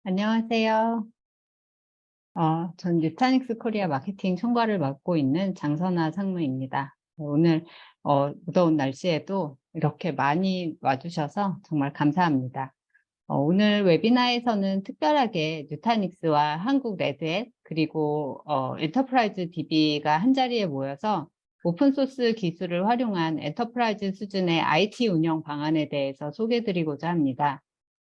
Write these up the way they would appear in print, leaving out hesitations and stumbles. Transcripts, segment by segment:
안녕하세요. 전 뉴타닉스 코리아 마케팅 총괄을 맡고 있는 장선아 상무입니다. 오늘 무더운 날씨에도 이렇게 많이 와주셔서 정말 감사합니다. 오늘 웨비나에서는 특별하게 뉴타닉스와 한국 레드햇 그리고 엔터프라이즈 DB가 한자리에 모여서 오픈소스 기술을 활용한 엔터프라이즈 수준의 IT 운영 방안에 대해서 소개드리고자 합니다.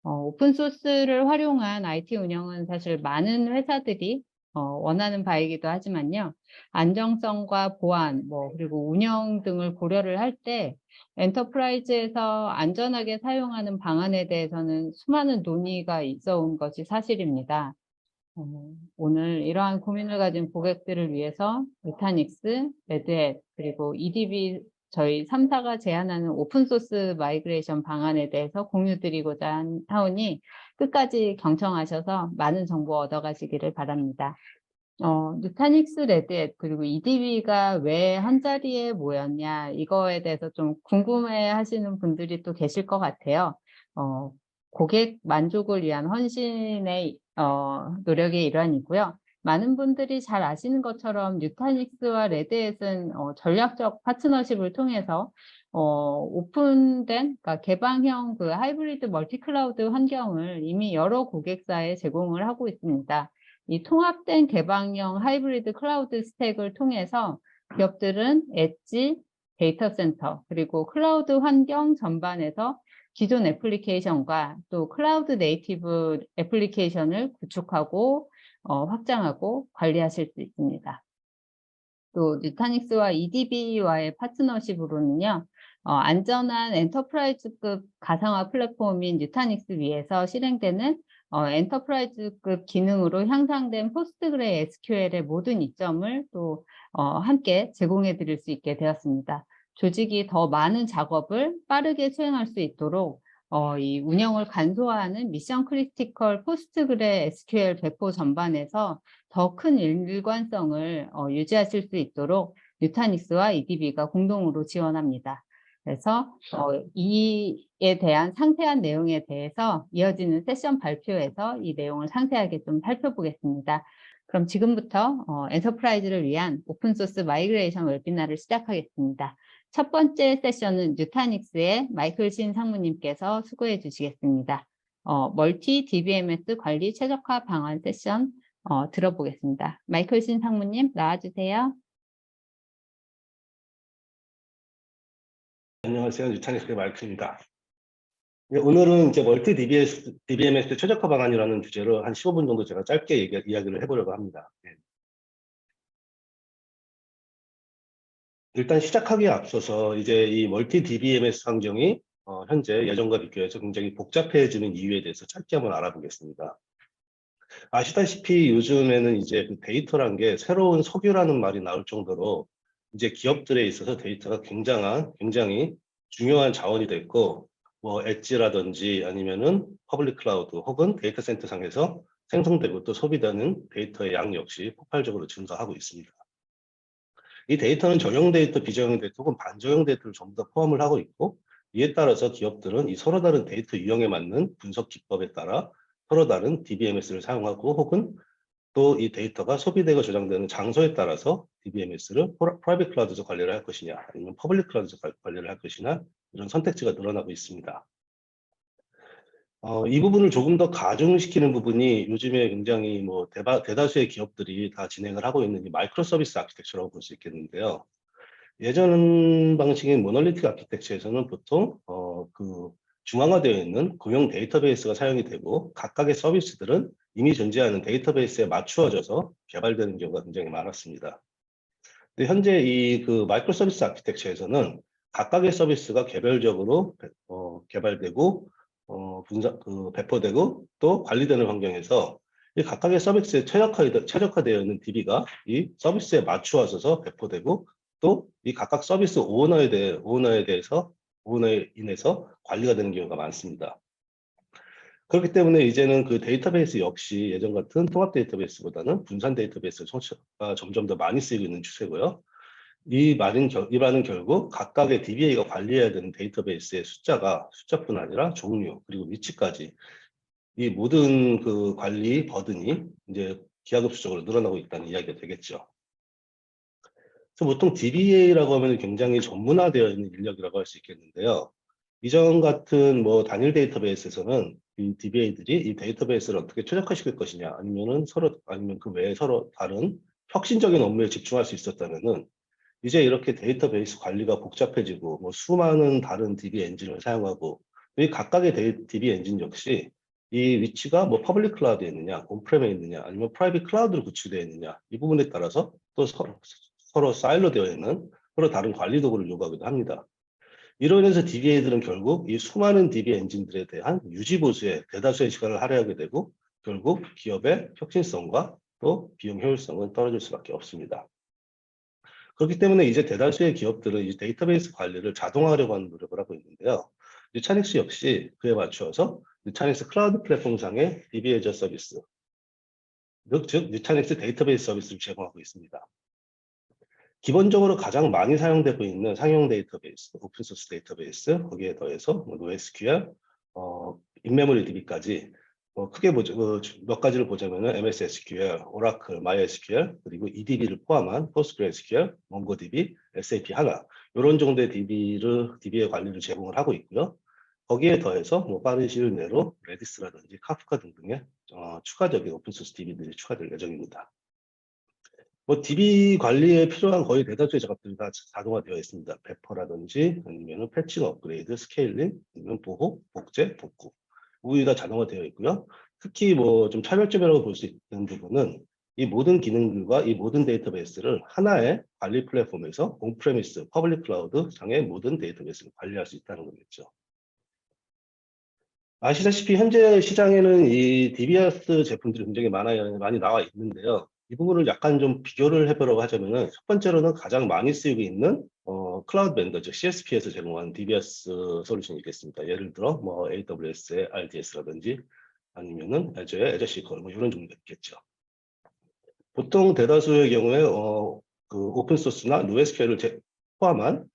오픈소스를 활용한 IT 운영은 사실 많은 회사들이 원하는 바이기도 하지만요. 안정성과 보안, 그리고 운영 등을 고려를 할 때 엔터프라이즈에서 안전하게 사용하는 방안에 대해서는 수많은 논의가 있어 온 것이 사실입니다. 오늘 이러한 고민을 가진 고객들을 위해서 메타닉스, 레드햇, 그리고 EDB 저희 3사가 제안하는 오픈소스 마이그레이션 방안에 대해서 공유드리고자 하오니 끝까지 경청하셔서 많은 정보 얻어가시기를 바랍니다. 누타닉스, 레드햇, 그리고 EDB가 왜 한자리에 모였냐 이거에 대해서 좀 궁금해 하시는 분들이 또 계실 것 같아요. 고객 만족을 위한 헌신의 노력의 일환이고요. 많은 분들이 잘 아시는 것처럼 뉴타닉스와 레드햇은 전략적 파트너십을 통해서 오픈된, 그러니까 개방형 그 하이브리드 멀티클라우드 환경을 이미 여러 고객사에 제공을 하고 있습니다. 이 통합된 개방형 하이브리드 클라우드 스택을 통해서 기업들은 엣지, 데이터 센터, 그리고 클라우드 환경 전반에서 기존 애플리케이션과 또 클라우드 네이티브 애플리케이션을 구축하고 확장하고 관리하실 수 있습니다. 또 뉴타닉스와 EDB와의 파트너십으로는요. 안전한 엔터프라이즈급 가상화 플랫폼인 뉴타닉스 위에서 실행되는 엔터프라이즈급 기능으로 향상된 포스트그레 SQL의 모든 이점을 또 함께 제공해 드릴 수 있게 되었습니다. 조직이 더 많은 작업을 빠르게 수행할 수 있도록 이 운영을 간소화하는 미션 크리티컬 포스트그레 SQL 배포 전반에서 더 큰 일관성을 유지하실 수 있도록 뉴타닉스와 EDB가 공동으로 지원합니다. 그래서 이에 대한 상세한 내용에 대해서 이어지는 세션 발표에서 이 내용을 상세하게 좀 살펴보겠습니다. 그럼 지금부터 엔터프라이즈를 위한 오픈소스 마이그레이션 웨비나를 시작하겠습니다. 첫 번째 세션은 뉴타닉스의 마이클 신 상무님께서 수고해 주시겠습니다. 멀티 DBMS 관리 최적화 방안 세션 들어보겠습니다. 마이클 신 상무님 나와주세요. 안녕하세요. 뉴타닉스의 마이크입니다. 오늘은 이제 멀티 DBMS 최적화 방안이라는 주제로 한 15분 정도 제가 짧게 이야기를 해보려고 합니다. 일단 시작하기에 앞서서 이제 이 멀티 DBMS 환경이 현재 예전과 비교해서 굉장히 복잡해지는 이유에 대해서 짧게 한번 알아보겠습니다. 아시다시피 요즘에는 이제 그 데이터란 게 새로운 석유라는 말이 나올 정도로 이제 기업들에 있어서 데이터가 굉장히 중요한 자원이 됐고, 엣지라든지 아니면은 퍼블릭 클라우드 혹은 데이터 센터 상에서 생성되고 또 소비되는 데이터의 양 역시 폭발적으로 증가하고 있습니다. 이 데이터는 전용 데이터, 비전용 데이터 혹은 반전용 데이터를 전부 다 포함을 하고 있고, 이에 따라서 기업들은 이 서로 다른 데이터 유형에 맞는 분석 기법에 따라 서로 다른 DBMS를 사용하고 혹은 또 이 데이터가 소비되고 저장되는 장소에 따라서 DBMS를 프라이빗 클라우드에서 관리를 할 것이냐 아니면 퍼블릭 클라우드에서 관리를 할 것이냐 이런 선택지가 늘어나고 있습니다. 이 부분을 조금 더 가중시키는 부분이 요즘에 굉장히 대다수의 기업들이 다 진행을 하고 있는 이 마이크로 서비스 아키텍처라고 볼 수 있겠는데요. 예전 방식인 모놀리틱 아키텍처에서는 보통 그 중앙화되어 있는 공용 데이터베이스가 사용이 되고 각각의 서비스들은 이미 존재하는 데이터베이스에 맞추어져서 개발되는 경우가 굉장히 많았습니다. 근데 현재 이 그 마이크로 서비스 아키텍처에서는 각각의 서비스가 개별적으로 개발되고 배포되고 또 관리되는 환경에서 이 각각의 서비스에 최적화되어 있는 DB가 이 서비스에 맞추어져서 배포되고 또 이 각각 서비스 오너에 인해서 관리가 되는 경우가 많습니다. 그렇기 때문에 이제는 그 데이터베이스 역시 예전 같은 통합 데이터베이스보다는 분산 데이터베이스가 점점 더 많이 쓰이고 있는 추세고요. 이 말은 결국 각각의 DBA가 관리해야 되는 데이터베이스의 숫자뿐 아니라 종류 그리고 위치까지 이 모든 그 관리 버든이 이제 기하급수적으로 늘어나고 있다는 이야기가 되겠죠. 그래서 보통 DBA라고 하면 굉장히 전문화되어 있는 인력이라고 할 수 있겠는데요. 이전 같은 뭐 단일 데이터베이스에서는 이 DBA들이 이 데이터베이스를 어떻게 최적화시킬 것이냐, 아니면 그 외에 서로 다른 혁신적인 업무에 집중할 수 있었다면은, 이제 이렇게 데이터베이스 관리가 복잡해지고 뭐 수많은 다른 DB 엔진을 사용하고, 이 각각의 DB 엔진 역시 이 위치가 뭐 퍼블릭 클라우드에 있느냐, 온프렘에 있느냐, 아니면 프라이빗 클라우드로 구축되어 있느냐, 이 부분에 따라서 또 서로 사일로 되어 있는 서로 다른 관리 도구를 요구하기도 합니다. 이로 인해서 DBA들은 결국 이 수많은 DB 엔진들에 대한 유지 보수에 대다수의 시간을 할애하게 되고, 결국 기업의 혁신성과 또 비용 효율성은 떨어질 수밖에 없습니다. 그렇기 때문에 이제 대다수의 기업들은 이 데이터베이스 관리를 자동화하려고 하는 노력을 하고 있는데요. 누차닉스 역시 그에 맞추어서 누차닉스 클라우드 플랫폼상의 DB 애저 서비스, 즉 누차닉스 데이터베이스 서비스를 제공하고 있습니다. 기본적으로 가장 많이 사용되고 있는 상용 데이터베이스, 오픈소스 데이터베이스, 거기에 더해서 NoSQL, 인메모리 DB까지 크게 몇 가지를 보자면은 MS SQL, 오라클, MySQL, 그리고 EDB를 포함한 PostgreSQL, MongoDB, SAP 하나, 이런 정도의 DB의 관리를 제공을 하고 있고요. 거기에 더해서 뭐 빠른 시일 내로 레디스라든지 카프카 등등의 추가적인 오픈소스 DB들이 추가될 예정입니다. 뭐 DB 관리에 필요한 거의 대다수의 작업들이 다 자동화되어 있습니다. 배퍼라든지 아니면 패칭 업그레이드, 스케일링, 아니면 보호, 복제, 복구. 모두 다 자동화되어 있고요. 특히 뭐 좀 차별점이라고 볼 수 있는 부분은 이 모든 기능들과 이 모든 데이터베이스를 하나의 관리 플랫폼에서 온프레미스, 퍼블릭 클라우드 상의 모든 데이터베이스를 관리할 수 있다는 거겠죠. 아시다시피 현재 시장에는 이 DBS 제품들이 굉장히 많이 나와 있는데요. 이 부분을 약간 좀 비교를 해보려고 하자면은, 첫 번째로는 가장 많이 쓰이고 있는 클라우드 벤더, 즉 CSP에서 제공하는 DBS 솔루션이 있겠습니다. 예를 들어 뭐 AWS의 RDS라든지 아니면은 애저의 애저 시퀄 뭐 이런 종류가 있겠죠. 보통 대다수의 경우에 그 오픈소스나 NoSQL을 포함한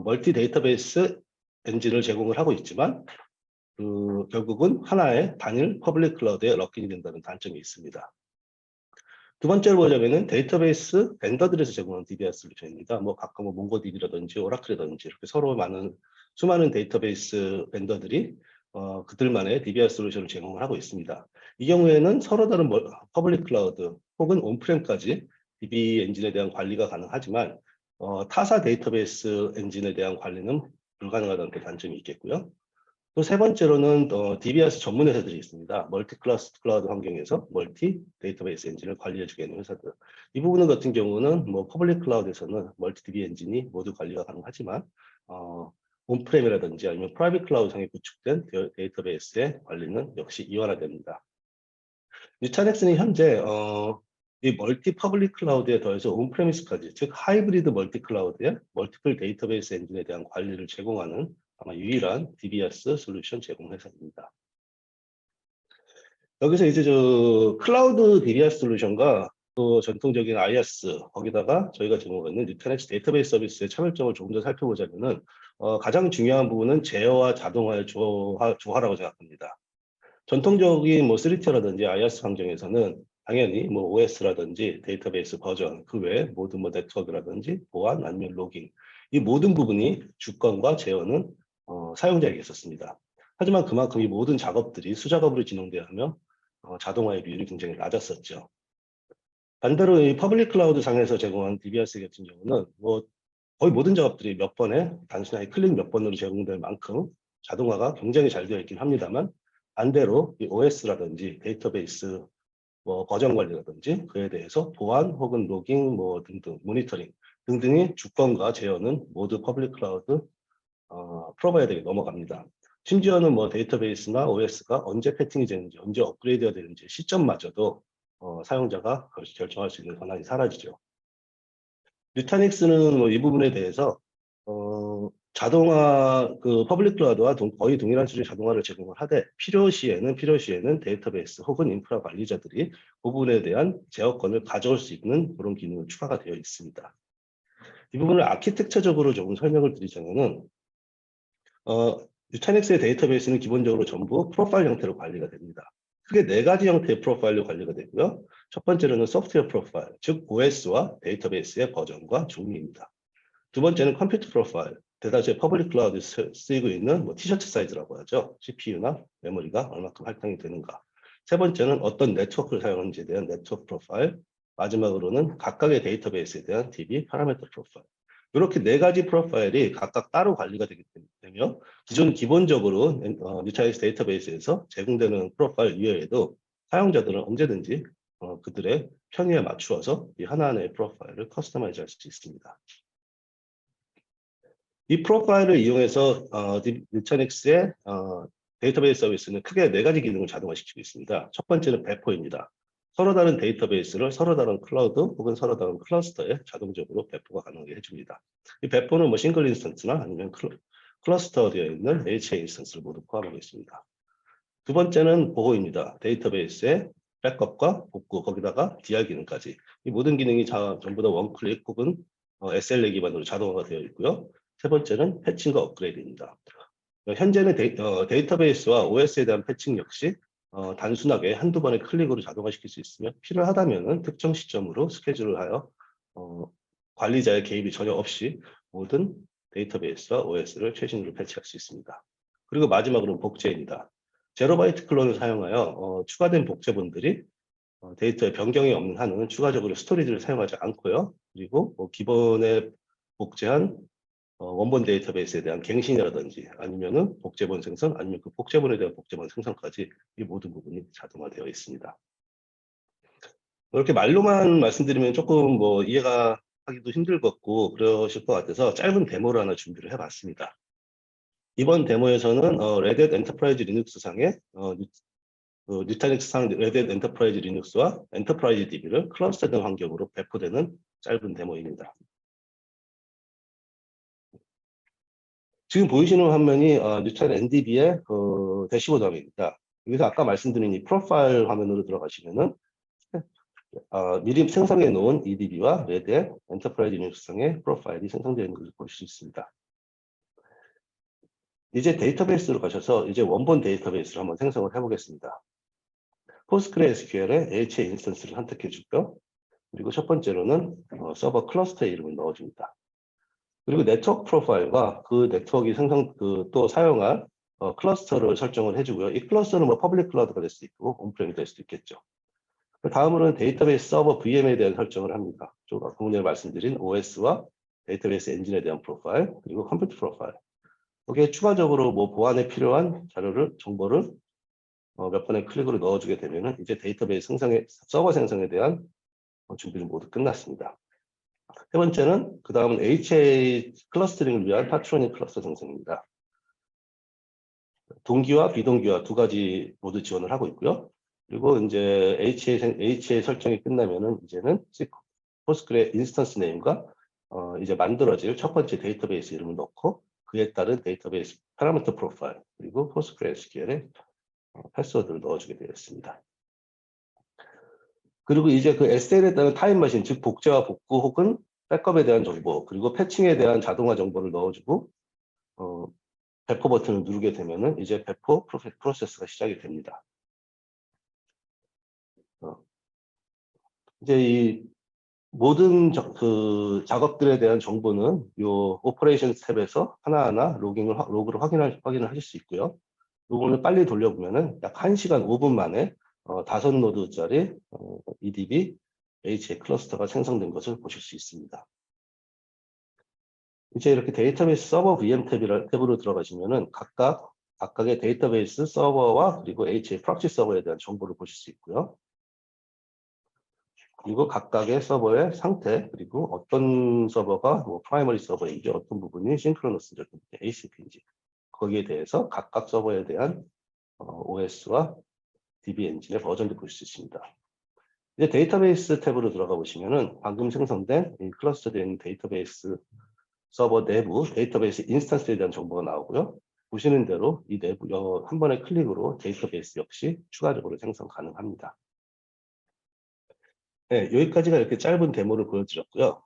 멀티 데이터베이스 엔진을 제공을 하고 있지만, 결국은 하나의 단일 퍼블릭 클라우드에 럭인이 된다는 단점이 있습니다. 두 번째로 보자면은 데이터베이스 벤더들에서 제공하는 DBS 솔루션입니다. 뭐 각각 뭐 몽고DB라든지 오라클이라든지 이렇게 서로 수많은 데이터베이스 벤더들이 그들만의 DBS 솔루션을 제공을 하고 있습니다. 이 경우에는 서로 다른 퍼블릭 클라우드 혹은 온프렘까지 DB 엔진에 대한 관리가 가능하지만 타사 데이터베이스 엔진에 대한 관리는 불가능하다는 단점이 있겠고요. 또 세 번째로는 DBS 전문 회사들이 있습니다. 멀티 클라우드 환경에서 멀티 데이터베이스 엔진을 관리해주게 하는 회사들. 이 부분 같은 경우는 뭐 퍼블릭 클라우드에서는 멀티 DB 엔진이 모두 관리가 가능하지만 온프렘이라든지 아니면 프라이빗 클라우드 상에 구축된 데이터베이스의 관리는 역시 이원화됩니다. 누차넥스는 현재 이 멀티 퍼블릭 클라우드에 더해서 온프레미스까지, 즉 하이브리드 멀티 클라우드의 멀티플 데이터베이스 엔진에 대한 관리를 제공하는 아마 유일한 DBS 솔루션 제공 회사입니다. 여기서 이제 클라우드 DBS 솔루션과 또 전통적인 IaaS, 거기다가 저희가 제공하는 누차넥스 데이터베이스 서비스의 차별점을 조금 더 살펴보자면은 가장 중요한 부분은 제어와 자동화의 조화라고 생각합니다. 전통적인 뭐 3T라든지 IaaS 환경에서는 당연히 뭐 OS라든지 데이터베이스 버전, 그 외에 모든 뭐 네트워크라든지 보안 아니면 로깅, 이 모든 부분이 주권과 제어는 사용자에게 있었습니다. 하지만 그만큼 이 모든 작업들이 수작업으로 진행되어야 하며 자동화의 비율이 굉장히 낮았었죠. 반대로 이 퍼블릭 클라우드 상에서 제공한 DBS 같은 경우는 뭐 거의 모든 작업들이 단순하게 클릭 몇 번으로 제공될 만큼 자동화가 굉장히 잘 되어 있긴 합니다만, 반대로 이 OS라든지 데이터베이스 뭐 버전 관리라든지 그에 대해서 보안 혹은 로깅 뭐 등등 모니터링 등등의 주권과 제어는 모두 퍼블릭 클라우드 프로바이더에게 넘어갑니다. 심지어는 뭐 데이터베이스나 OS가 언제 패팅이 되는지, 언제 업그레이드가 되는지 시점마저도 사용자가 결정할 수 있는 권한이 사라지죠. 누타닉스는 뭐 이 부분에 대해서 자동화 퍼블릭 클라우드와 거의 동일한 수준의 자동화를 제공을 하되, 필요 시에는 데이터베이스 혹은 인프라 관리자들이 그 부분에 대한 제어권을 가져올 수 있는 그런 기능이 추가가 되어 있습니다. 이 부분을 아키텍처적으로 조금 설명을 드리자면은 누타닉스의 데이터베이스는 기본적으로 전부 프로파일 형태로 관리가 됩니다. 크게 네 가지 형태의 프로파일로 관리가 되고요. 첫 번째로는 소프트웨어 프로파일, 즉 OS와 데이터베이스의 버전과 종류입니다. 두 번째는 컴퓨터 프로파일, 대다수의 퍼블릭 클라우드에 쓰이고 있는 뭐 티셔츠 사이즈라고 하죠. CPU나 메모리가 얼마큼 할당이 되는가. 세 번째는 어떤 네트워크를 사용하는지에 대한 네트워크 프로파일, 마지막으로는 각각의 데이터베이스에 대한 DB 파라미터 프로파일. 이렇게 네 가지 프로파일이 각각 따로 관리가 되며 기존 기본적으로 뉴타이스 데이터베이스에서 제공되는 프로파일 이외에도 사용자들은 언제든지 그들의 편의에 맞추어서 이 하나하나의 프로파일을 커스터마이즈 할 수 있습니다. 이 프로파일을 이용해서 뉴타닉스의 데이터베이스 서비스는 크게 네 가지 기능을 자동화시키고 있습니다. 첫 번째는 배포입니다. 서로 다른 데이터베이스를 서로 다른 클라우드 혹은 서로 다른 클러스터에 자동적으로 배포가 가능하게 해줍니다. 이 배포는 뭐 싱글 인스턴스나 아니면 클러스터되어 있는 HA 인스턴스를 모두 포함하고 있습니다. 두 번째는 보호입니다. 데이터베이스의 백업과 복구, 거기다가 DR 기능까지. 이 모든 기능이 전부 다 원클릭 혹은 SLA 기반으로 자동화가 되어 있고요. 세 번째는 패칭과 업그레이드입니다. 현재는 데이터베이스와 OS에 대한 패칭 역시 단순하게 한두 번의 클릭으로 자동화시킬 수 있으며 필요하다면 특정 시점으로 스케줄을 하여 관리자의 개입이 전혀 없이 모든 데이터베이스와 OS를 최신으로 패치할 수 있습니다. 그리고 마지막으로는 복제입니다. 제로바이트 클론을 사용하여 추가된 복제본들이 데이터에 변경이 없는 한은 추가적으로 스토리지를 사용하지 않고요. 그리고 기본에 복제한 원본 데이터베이스에 대한 갱신이라든지 아니면은 복제본 생성 아니면 그 복제본에 대한 복제본 생성까지 이 모든 부분이 자동화되어 있습니다. 이렇게 말로만 말씀드리면 조금 뭐 이해가 하기도 힘들 것 같고 그러실 것 같아서 짧은 데모를 하나 준비를 해봤습니다. 이번 데모에서는 레드햇 엔터프라이즈 리눅스 상의 뉴타닉스 상 레드햇 엔터프라이즈 리눅스와 엔터프라이즈 DB를 클러스터된 환경으로 배포되는 짧은 데모입니다. 지금 보이시는 화면이 뉴타닉 NDB의 대시보드 화면입니다. 여기서 아까 말씀드린 이 프로파일 화면으로 들어가시면은 미리 생성해 놓은 EDB와 레드햇 엔터프라이즈 리눅스상의 프로파일이 생성되어 있는 것을 보실 수 있습니다. 이제 데이터베이스로 가셔서 이제 원본 데이터베이스를 한번 생성을 해보겠습니다. PostgreSQL의 HA 인스턴스를 선택해 주고요. 그리고 첫 번째로는 서버 클러스터의 이름을 넣어줍니다. 그리고 네트워크 프로파일과 그 네트워크이 또 사용할 클러스터를 설정을 해주고요. 이 클러스터는 뭐 퍼블릭 클라우드가 될 수도 있고 온프렘이 될 수도 있겠죠. 다음으로는 데이터베이스 서버 VM에 대한 설정을 합니다. 조금 전에 말씀드린 OS와 데이터베이스 엔진에 대한 프로파일, 그리고 컴퓨터 프로파일. 여기에 추가적으로 뭐 보안에 필요한 정보를 몇 번의 클릭으로 넣어주게 되면은 이제 데이터베이스 서버 생성에 대한 준비는 모두 끝났습니다. 세 번째는 그 다음은 HA 클러스터링을 위한 파트로닉 클러스터 생성입니다. 동기화, 비동기화 두 가지 모두 지원을 하고 있고요. 그리고 이제 HA 설정이 끝나면은 이제는 포스트그레 인스턴스 네임과 이제 만들어질 첫 번째 데이터베이스 이름을 넣고 그에 따른 데이터베이스 파라미터 프로파일 그리고 PostgreSQL의 패스워드를 넣어주게 되어 있습니다. 그리고 이제 그 SL에 따른 타임머신, 즉 복제와 복구 혹은 백업에 대한 정보, 그리고 패칭에 대한 자동화 정보를 넣어주고 배포 버튼을 누르게 되면은 이제 배포 프로세스가 시작이 됩니다. 이제 이 모든 작업들에 대한 정보는 이 오퍼레이션 탭에서 하나하나 로그를 확인을 하실 수 있고요. 요거를 빨리 돌려보면은 약 1시간 5분 만에 5노드짜리 EDB HA 클러스터가 생성된 것을 보실 수 있습니다. 이제 이렇게 데이터베이스 서버 VM 탭으로 들어가시면은 각각의 데이터베이스 서버와 그리고 HA 프록시 서버에 대한 정보를 보실 수 있고요. 그리고 각각의 서버의 상태, 그리고 어떤 서버가 뭐 프라이머리 서버인지, 어떤 부분이 싱크로너스인지, 어떤 부분이 ACP인지, 거기에 대해서 각각 서버에 대한 OS와 DB 엔진의 버전도 볼 수 있습니다. 이제 데이터베이스 탭으로 들어가 보시면은 방금 생성된 이 클러스터된 데이터베이스 서버 내부 데이터베이스 인스턴스에 대한 정보가 나오고요. 보시는 대로 이 내부 한 번의 클릭으로 데이터베이스 역시 추가적으로 생성 가능합니다. 네, 여기까지가 이렇게 짧은 데모를 보여드렸고요.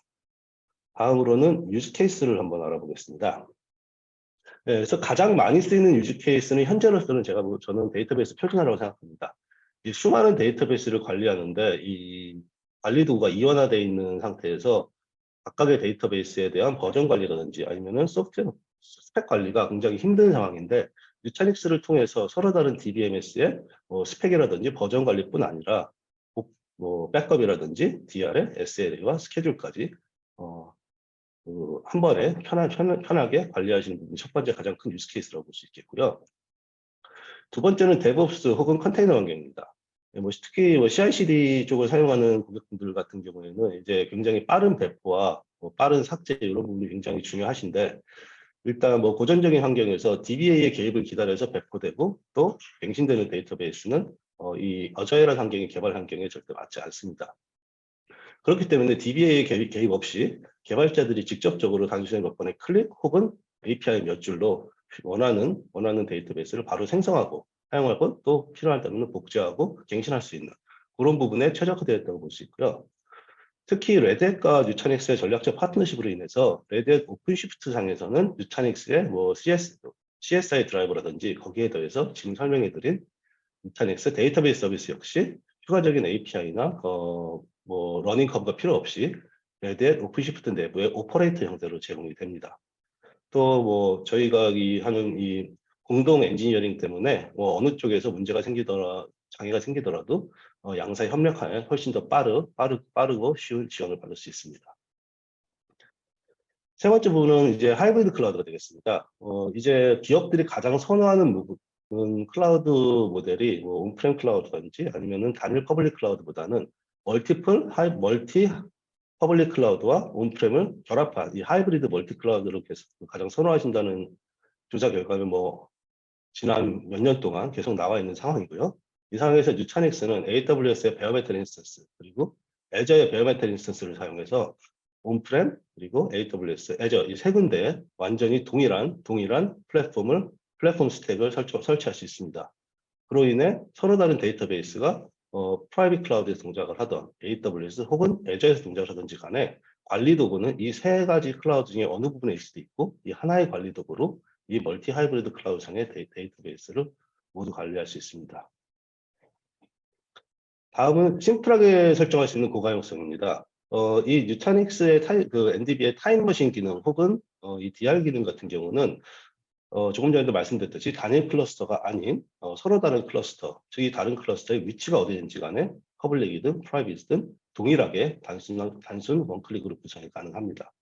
다음으로는 유즈 케이스를 한번 알아보겠습니다. 네, 그래서 가장 많이 쓰이는 유즈 케이스는 현재로서는 저는 데이터베이스 표준화라고 생각합니다. 이 수많은 데이터베이스를 관리하는데 이 관리 도구가 이원화되어 있는 상태에서 각각의 데이터베이스에 대한 버전 관리라든지 아니면은 소프트웨어 스펙 관리가 굉장히 힘든 상황인데, 누타닉스를 통해서 서로 다른 DBMS의 스펙이라든지 버전 관리뿐 아니라 백업이라든지 DR에 SLA와 스케줄까지 한 번에 편하게 관리하시는 부분이 첫 번째 가장 큰 유스 케이스라고 볼 수 있겠고요. 두 번째는 DevOps 혹은 컨테이너 환경입니다. 특히 CI/CD 쪽을 사용하는 고객분들 같은 경우에는 이제 굉장히 빠른 배포와 빠른 삭제 이런 부분이 굉장히 중요하신데, 일단 고전적인 환경에서 DBA의 개입을 기다려서 배포되고 또 갱신되는 데이터베이스는 이 어자일한 환경의 개발 환경에 절대 맞지 않습니다. 그렇기 때문에 DBA의 개입 없이 개발자들이 직접적으로 단순히 몇 번의 클릭 혹은 API 몇 줄로 원하는 데이터베이스를 바로 생성하고 사용하고 또 필요할 때는 복제하고 갱신할 수 있는 그런 부분에 최적화되어 있다고 볼 수 있고요. 특히 레드햇과 누타닉스의 전략적 파트너십으로 인해서 레드햇 오픈시프트 상에서는 누타닉스의 CSI 드라이버라든지 거기에 더해서 지금 설명해드린 누타닉스 데이터베이스 서비스 역시 추가적인 API나 러닝 커브가 필요 없이 레드햇 오픈시프트 내부의 오퍼레이터 형태로 제공이 됩니다. 또 저희가 하는 이 공동 엔지니어링 때문에 어느 쪽에서 문제가 장애가 생기더라도 양사의 협력하에 훨씬 더 빠르고 쉬운 지원을 받을 수 있습니다. 세 번째 부분은 이제 하이브리드 클라우드가 되겠습니다. 이제 기업들이 가장 선호하는 부분은 클라우드 모델이 온프렘 클라우드든지 아니면은 단일 퍼블릭 클라우드보다는 멀티 퍼블릭 클라우드와 온프렘을 결합한 이 하이브리드 멀티 클라우드를 계속 가장 선호하신다는 조사 결과는 지난 몇 년 동안 계속 나와 있는 상황이고요. 이 상황에서 누타닉스는 AWS의 베어메탈 인스턴스 그리고 애저의 베어메탈 인스턴스를 사용해서 온프렘 그리고 AWS, 애저 이 세 군데에 완전히 동일한 플랫폼 스택을 설치할 수 있습니다. 그로 인해 서로 다른 데이터베이스가 프라이빗 클라우드에서 동작을 하던 AWS 혹은 애저에서 동작을 하든지 간에 관리 도구는 이 세 가지 클라우드 중에 어느 부분에 있을 수도 있고, 이 하나의 관리 도구로 이 멀티 하이브리드 클라우드 상의 데이터베이스를 모두 관리할 수 있습니다. 다음은 심플하게 설정할 수 있는 고가용성입니다. 이 누타닉스의 NDB의 타임머신 기능 혹은 이 DR 기능 같은 경우는 조금 전에도 말씀드렸듯이 단일 클러스터가 아닌 서로 다른 클러스터, 즉 이 다른 클러스터의 위치가 어디든지 간에 퍼블릭이든 프라이빗이든 동일하게 단순 원클릭으로 구성이 가능합니다.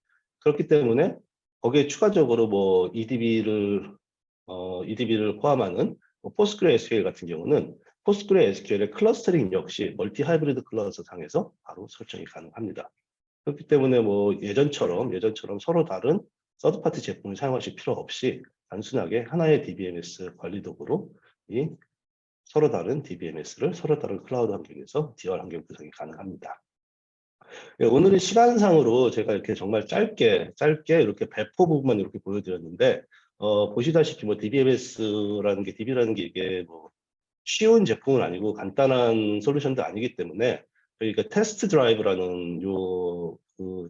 그렇기 때문에 거기에 추가적으로 EDB를 포함하는 PostgreSQL 같은 경우는 PostgreSQL의 클러스터링 역시 멀티 하이브리드 클러스터 상에서 바로 설정이 가능합니다. 그렇기 때문에 예전처럼 서로 다른 서드파티 제품을 사용하실 필요 없이 단순하게 하나의 DBMS 관리 도구로 이 서로 다른 DBMS를 서로 다른 클라우드 환경에서 DR 환경 구성이 가능합니다. 오늘은 시간상으로 제가 이렇게 정말 짧게 이렇게 배포 부분만 이렇게 보여드렸는데, 보시다시피 DBMS라는 게 DB라는 게 이게 쉬운 제품은 아니고 간단한 솔루션도 아니기 때문에 저희가 테스트 드라이브라는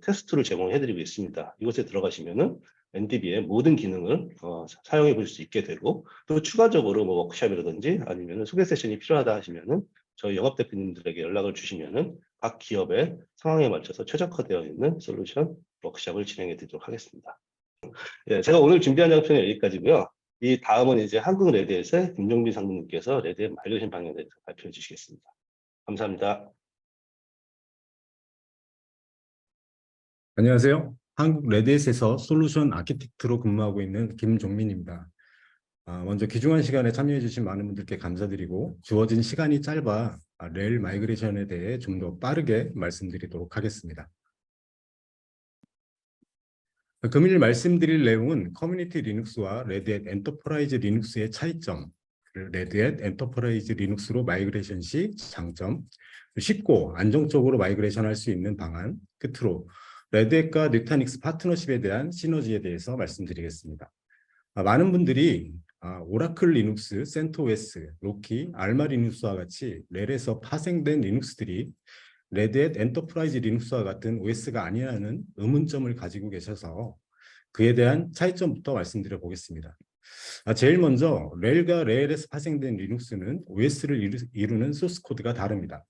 테스트를 제공해드리고 있습니다. 이곳에 들어가시면은 NDB의 모든 기능을 사용해 보실 수 있게 되고, 또 추가적으로 워크숍이라든지 아니면 소개 세션이 필요하다 하시면은 저희 영업 대표님들에게 연락을 주시면은 각 기업의 상황에 맞춰서 최적화되어 있는 솔루션 워크숍을 진행해 드리도록 하겠습니다. 예, 제가 오늘 준비한 장표는 여기까지고요. 이 다음은 이제 한국 레드햇의 김종빈 상무님께서 레드햇 마이그레이션 방향에 대해서 발표해 주시겠습니다. 감사합니다. 안녕하세요. 한국 레드햇에서 솔루션 아키텍트로 근무하고 있는 김종민입니다. 먼저 귀중한 시간에 참여해 주신 많은 분들께 감사드리고, 주어진 시간이 짧아 렐 마이그레이션에 대해 좀 더 빠르게 말씀드리도록 하겠습니다. 금일 말씀드릴 내용은 커뮤니티 리눅스와 레드햇 엔터프라이즈 리눅스의 차이점, 레드햇 엔터프라이즈 리눅스로 마이그레이션 시 장점, 쉽고 안정적으로 마이그레이션 할 수 있는 방안, 끝으로 레드햇과 누타닉스 파트너십에 대한 시너지에 대해서 말씀드리겠습니다. 많은 분들이 오라클 리눅스, 센토스, 로키, 알마 리눅스와 같이 렐에서 파생된 리눅스들이 레드햇 엔터프라이즈 리눅스와 같은 OS가 아니라는 의문점을 가지고 계셔서 그에 대한 차이점부터 말씀드려 보겠습니다. 제일 먼저 렐과 레일에서 파생된 리눅스는 OS를 이루는 소스 코드가 다릅니다.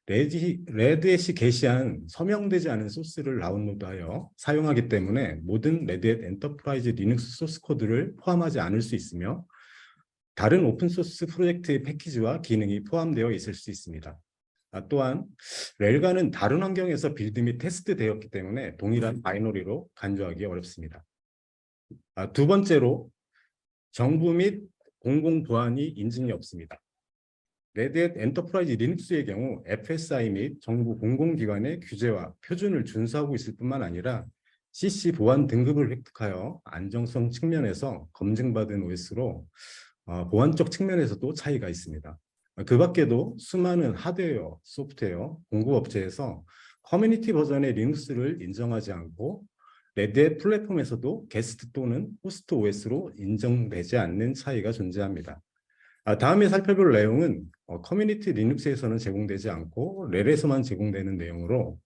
레드햇이 게시한 서명되지 않은 소스를 다운로드하여 사용하기 때문에 모든 레드햇 엔터프라이즈 리눅스 소스 코드를 포함하지 않을 수 있으며 다른 오픈소스 프로젝트의 패키지와 기능이 포함되어 있을 수 있습니다. 또한 렐가는 다른 환경에서 빌드 및 테스트되었기 때문에 동일한 바이너리로 간주하기 어렵습니다. 두 번째로 정부 및 공공 보안이 인증이 없습니다. 레드햇 엔터프라이즈 리눅스의 경우 FSI 및 정부 공공기관의 규제와 표준을 준수하고 있을 뿐만 아니라 CC 보안 등급을 획득하여 안정성 측면에서 검증받은 OS로 보안적 측면에서도 차이가 있습니다. 그 밖에도 수많은 하드웨어, 소프트웨어, 공급업체에서 커뮤니티 버전의 리눅스를 인정하지 않고 레드햇 플랫폼에서도 게스트 또는 호스트 OS로 인정되지 않는 차이가 존재합니다. 다음에 살펴볼 내용은 커뮤니티 리눅스에서는 제공되지 않고 렐에서만 제공되는 내용으로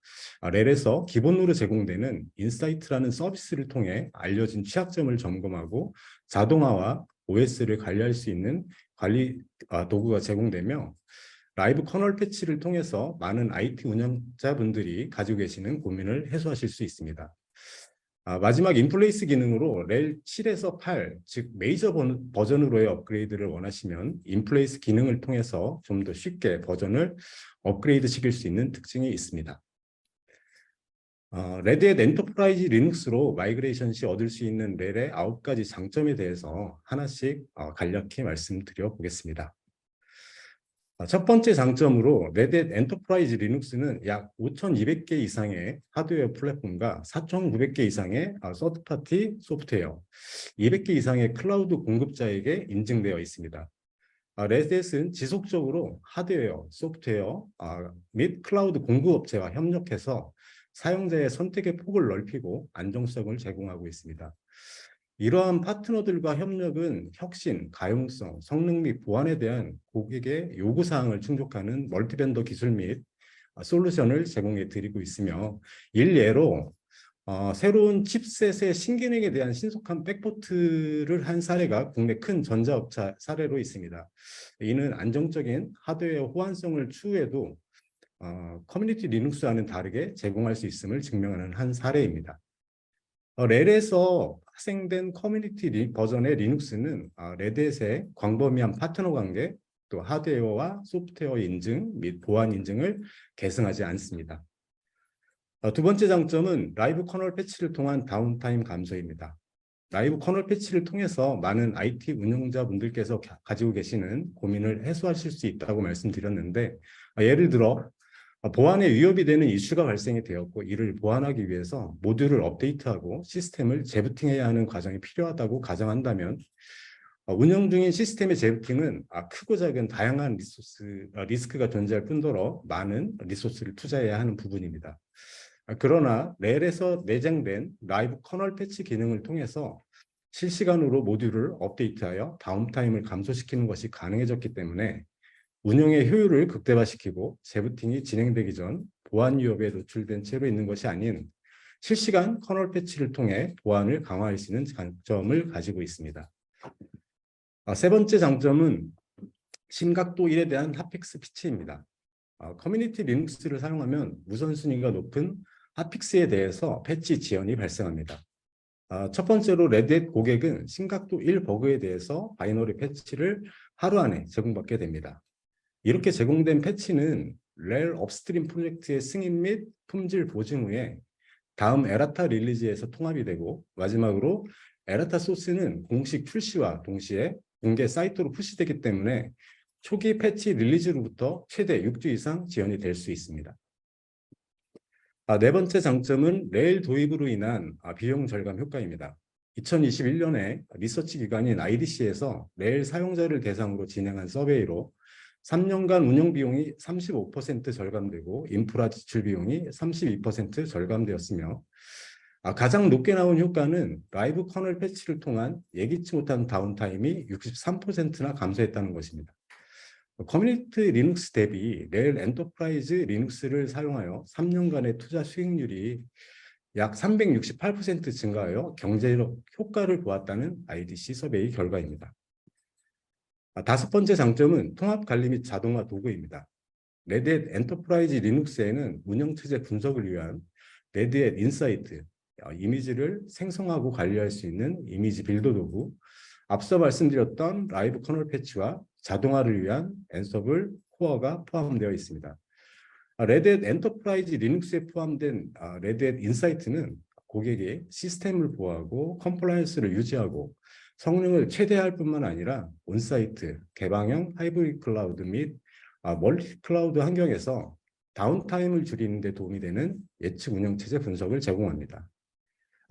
렐에서 기본으로 제공되는 인사이트라는 서비스를 통해 알려진 취약점을 점검하고 자동화와 OS를 관리할 수 있는 관리 도구가 제공되며 라이브 커널 패치를 통해서 많은 IT 운영자분들이 가지고 계시는 고민을 해소하실 수 있습니다. 마지막 인플레이스 기능으로 렐 7에서 8, 즉 메이저 버전으로의 업그레이드를 원하시면 인플레이스 기능을 통해서 좀 더 쉽게 버전을 업그레이드 시킬 수 있는 특징이 있습니다. 레드햇 엔터프라이즈 리눅스로 마이그레이션 시 얻을 수 있는 렐의 9가지 장점에 대해서 하나씩 간략히 말씀드려 보겠습니다. 첫 번째 장점으로 레드햇 엔터프라이즈 리눅스는 약 5,200개 이상의 하드웨어 플랫폼과 4,900개 이상의 서드파티 소프트웨어, 200개 이상의 클라우드 공급자에게 인증되어 있습니다. 레드햇은 지속적으로 하드웨어, 소프트웨어 및 클라우드 공급업체와 협력해서 사용자의 선택의 폭을 넓히고 안정성을 제공하고 있습니다. 이러한 파트너들과 협력은 혁신, 가용성, 성능 및 보안에 대한 고객의 요구사항을 충족하는 멀티벤더 기술 및 솔루션을 제공해 드리고 있으며 일례로 새로운 칩셋의 신기능에 대한 신속한 백포트를 한 사례가 국내 큰 전자업체 사례로 있습니다. 이는 안정적인 하드웨어 호환성을 추후에도 커뮤니티 리눅스와는 다르게 제공할 수 있음을 증명하는 한 사례입니다. 렐에서 파생된 커뮤니티 버전의 리눅스는 레드햇의 광범위한 파트너 관계, 또 하드웨어와 소프트웨어 인증 및 보안 인증을 계승하지 않습니다. 두 번째 장점은 라이브 커널 패치를 통한 다운타임 감소입니다. 라이브 커널 패치를 통해서 많은 IT 운영자분들께서 가지고 계시는 고민을 해소하실 수 있다고 말씀드렸는데, 예를 들어 보안에 위협이 되는 이슈가 발생이 되었고 이를 보완하기 위해서 모듈을 업데이트하고 시스템을 재부팅해야 하는 과정이 필요하다고 가정한다면 운영 중인 시스템의 재부팅은 크고 작은 다양한 리스크가 존재할 뿐더러 많은 리소스를 투자해야 하는 부분입니다. 그러나 렐에서 내장된 라이브 커널 패치 기능을 통해서 실시간으로 모듈을 업데이트하여 다운타임을 감소시키는 것이 가능해졌기 때문에 운영의 효율을 극대화시키고 재부팅이 진행되기 전 보안 위협에 노출된 채로 있는 것이 아닌 실시간 커널 패치를 통해 보안을 강화할 수 있는 장점을 가지고 있습니다. 세 번째 장점은 심각도 1에 대한 핫픽스 피치입니다. 커뮤니티 리눅스를 사용하면 우선순위가 높은 핫픽스에 대해서 패치 지연이 발생합니다. 첫 번째로 레드햇 고객은 심각도 1 버그에 대해서 바이너리 패치를 하루 안에 제공받게 됩니다. 이렇게 제공된 패치는 렐 업스트림 프로젝트의 승인 및 품질 보증 후에 다음 에라타 릴리즈에서 통합이 되고 마지막으로 에라타 소스는 공식 출시와 동시에 공개 사이트로 푸시되기 때문에 초기 패치 릴리즈로부터 최대 6주 이상 지연이 될 수 있습니다. 네 번째 장점은 렐 도입으로 인한 비용 절감 효과입니다. 2021년에 리서치 기관인 IDC에서 렐 사용자를 대상으로 진행한 서베이로 3년간 운영 비용이 35% 절감되고 인프라 지출 비용이 32% 절감되었으며 가장 높게 나온 효과는 라이브 커널 패치를 통한 예기치 못한 다운타임이 63%나 감소했다는 것입니다. 커뮤니티 리눅스 대비 렐 엔터프라이즈 리눅스를 사용하여 3년간의 투자 수익률이 약 368% 증가하여 경제적 효과를 보았다는 IDC 서베이 결과입니다. 다섯 번째 장점은 통합 관리 및 자동화 도구입니다. 레드햇 엔터프라이즈 리눅스에는 운영체제 분석을 위한 레드햇 인사이트, 이미지를 생성하고 관리할 수 있는 이미지 빌더 도구, 앞서 말씀드렸던 라이브 커널 패치와 자동화를 위한 앤서블 코어가 포함되어 있습니다. 레드햇 엔터프라이즈 리눅스에 포함된 레드햇 인사이트는 고객이 시스템을 보호하고 컴플라이언스를 유지하고 성능을 최대화할 뿐만 아니라 온사이트, 개방형 하이브리드 클라우드 및 멀티 클라우드 환경에서 다운타임을 줄이는 데 도움이 되는 예측 운영체제 분석을 제공합니다.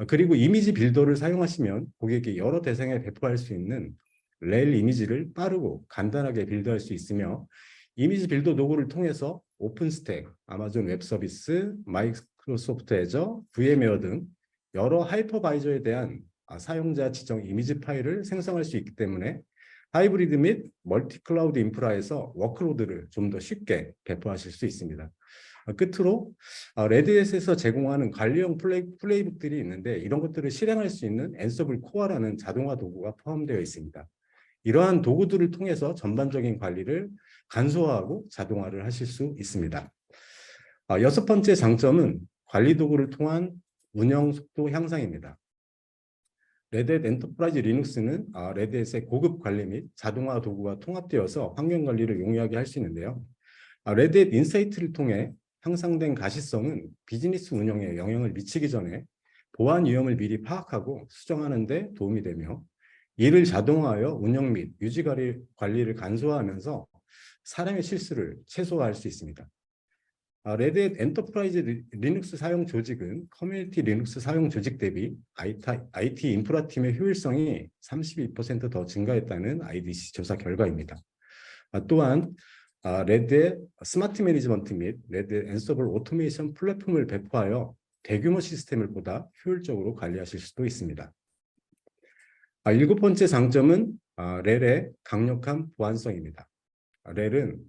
그리고 이미지 빌더를 사용하시면 고객이 여러 대상에 배포할 수 있는 렐 이미지를 빠르고 간단하게 빌드할 수 있으며 이미지 빌더 도구를 통해서 오픈스택, 아마존 웹서비스, 마이크로소프트 애저, VM웨어 등 여러 하이퍼바이저에 대한 사용자 지정 이미지 파일을 생성할 수 있기 때문에 하이브리드 및 멀티 클라우드 인프라에서 워크로드를 좀 더 쉽게 배포하실 수 있습니다. 끝으로 레드햇에서 제공하는 관리형 플레이북들이 있는데 이런 것들을 실행할 수 있는 앤서블 코어라는 자동화 도구가 포함되어 있습니다. 이러한 도구들을 통해서 전반적인 관리를 간소화하고 자동화를 하실 수 있습니다. 여섯 번째 장점은 관리 도구를 통한 운영 속도 향상입니다. 레드햇 엔터프라이즈 리눅스는 레드햇의 고급 관리 및 자동화 도구가 통합되어서 환경 관리를 용이하게 할 수 있는데요. 레드햇 인사이트를 통해 향상된 가시성은 비즈니스 운영에 영향을 미치기 전에 보안 위험을 미리 파악하고 수정하는 데 도움이 되며 이를 자동화하여 운영 및 유지 관리를 간소화하면서 사람의 실수를 최소화할 수 있습니다. 레드햇 엔터프라이즈 리눅스 사용 조직은 커뮤니티 리눅스 사용 조직 대비 IT 인프라 팀의 효율성이 32% 더 증가했다는 IDC 조사 결과입니다. 또한 레드햇 스마트 매니지먼트 및 레드햇 앤서블 오토메이션 플랫폼을 배포하여 대규모 시스템을 보다 효율적으로 관리하실 수도 있습니다. 일곱 번째 장점은 렐의 강력한 보안성입니다. 렐은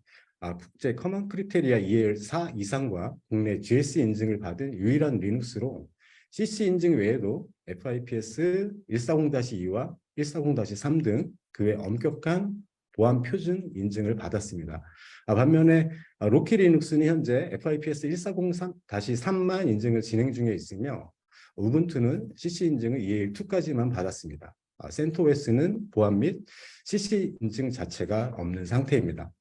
국제 커먼 크리테리아 EL4 이상과 국내 GS 인증을 받은 유일한 리눅스로 CC 인증 외에도 FIPS 140-2와 140-3 등 그 외 엄격한 보안 표준 인증을 받았습니다. 반면에 로키 리눅스는 현재 FIPS 140-3만 인증을 진행 중에 있으며 우분투는 CC 인증을 EL2까지만 받았습니다. 센토스는 보안 및 CC 인증 자체가 없는 상태입니다.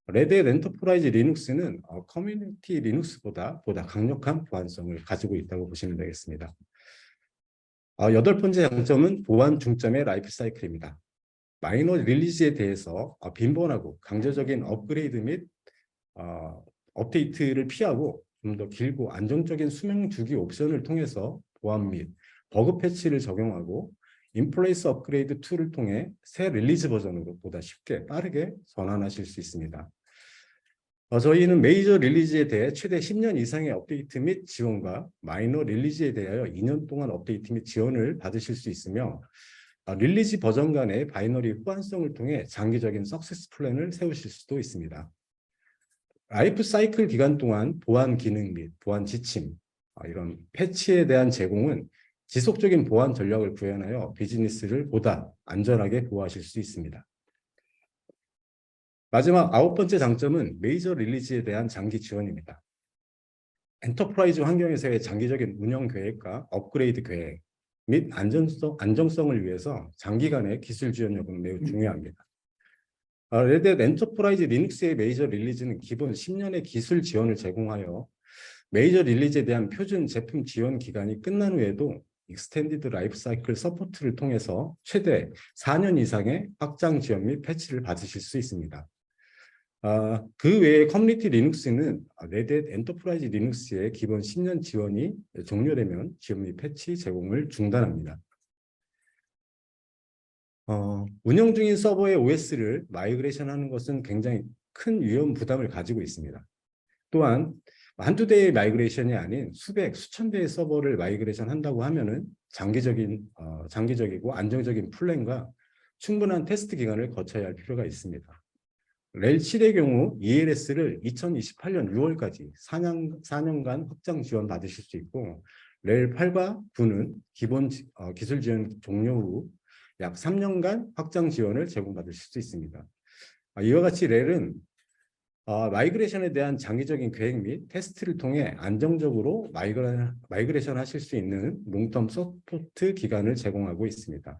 레드햇 엔터프라이즈 리눅스는 커뮤니티 리눅스보다 강력한 보안성을 가지고 있다고 보시면 되겠습니다. 여덟 번째 장점은 보안 중점의 라이프 사이클입니다. 마이너 릴리즈에 대해서 빈번하고 강제적인 업그레이드 및 업데이트를 피하고 좀 더 길고 안정적인 수명 주기 옵션을 통해서 보안 및 버그 패치를 적용하고 인플레이스 업그레이드 2를 통해 새 릴리즈 버전으로 보다 쉽게 빠르게 전환하실 수 있습니다. 저희는 메이저 릴리즈에 대해 최대 10년 이상의 업데이트 및 지원과 마이너 릴리즈에 대하여 2년 동안 업데이트 및 지원을 받으실 수 있으며 릴리즈 버전 간의 바이너리 호환성을 통해 장기적인 석세스 플랜을 세우실 수도 있습니다. 라이프 사이클 기간 동안 보안 기능 및 보안 지침, 이런 패치에 대한 제공은 지속적인 보안 전략을 구현하여 비즈니스를 보다 안전하게 보호하실 수 있습니다. 마지막 아홉 번째 장점은 메이저 릴리즈에 대한 장기 지원입니다. 엔터프라이즈 환경에서의 장기적인 운영 계획과 업그레이드 계획 및 안정성을 위해서 장기간의 기술 지원력은 매우 중요합니다. 레드햇 엔터프라이즈 리눅스의 메이저 릴리즈는 기본 10년의 기술 지원을 제공하여 메이저 릴리즈에 대한 표준 제품 지원 기간이 끝난 후에도 익스텐디드 라이프 사이클 서포트를 통해서 최대 4년 이상의 확장 지원 및 패치를 받으실 수 있습니다. 그 외에 커뮤니티 리눅스는 레드햇 엔터프라이즈 리눅스의 기본 10년 지원이 종료되면 지원 및 패치 제공을 중단합니다. 운영 중인 서버의 OS를 마이그레이션 하는 것은 굉장히 큰 위험 부담을 가지고 있습니다. 또한 한두 대의 마이그레이션이 아닌 수천 대의 서버를 마이그레이션 한다고 하면은 장기적이고 안정적인 플랜과 충분한 테스트 기간을 거쳐야 할 필요가 있습니다. 렐 7의 경우 ELS를 2028년 6월까지 4년간 확장 지원 받으실 수 있고 렐 8과 9는 기본 기술 지원 종료 후 약 3년간 확장 지원을 제공받을 수 있습니다. 이와 같이 렐은 마이그레이션에 대한 장기적인 계획 및 테스트를 통해 안정적으로 마이그레이션 하실 수 있는 롱텀 서포트 기간을 제공하고 있습니다.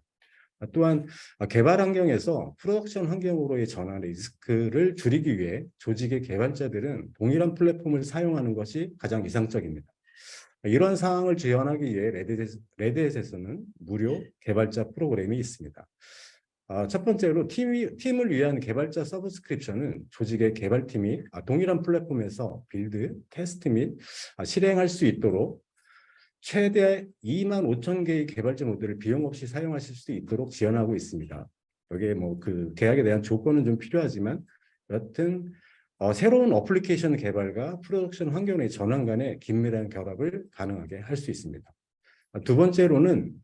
또한 개발 환경에서 프로덕션 환경으로의 전환 리스크를 줄이기 위해 조직의 개발자들은 동일한 플랫폼을 사용하는 것이 가장 이상적입니다. 이러한 사항을 지원하기 위해 레드햇에서는 무료 개발자 프로그램이 있습니다. 첫 번째로 팀을 위한 개발자 서브스크립션은 조직의 개발팀이 동일한 플랫폼에서 빌드, 테스트 및 실행할 수 있도록 최대 25,000개의 개발자 모듈을 비용 없이 사용하실 수 있도록 지원하고 있습니다. 여기에 뭐 그 계약에 대한 조건은 좀 필요하지만 여튼 새로운 어플리케이션 개발과 프로덕션 환경의 전환 간의 긴밀한 결합을 가능하게 할 수 있습니다. 두 번째로는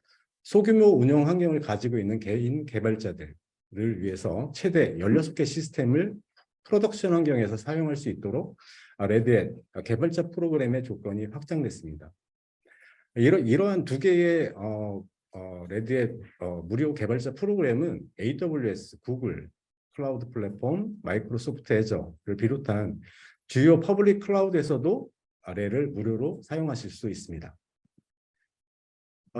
소규모 운영 환경을 가지고 있는 개인 개발자들을 위해서 최대 16개 시스템을 프로덕션 환경에서 사용할 수 있도록 레드햇 개발자 프로그램의 조건이 확장됐습니다. 이러한 두 개의 레드햇 무료 개발자 프로그램은 AWS, 구글, 클라우드 플랫폼, 마이크로소프트 애저를 비롯한 주요 퍼블릭 클라우드에서도 렐을 무료로 사용하실 수 있습니다.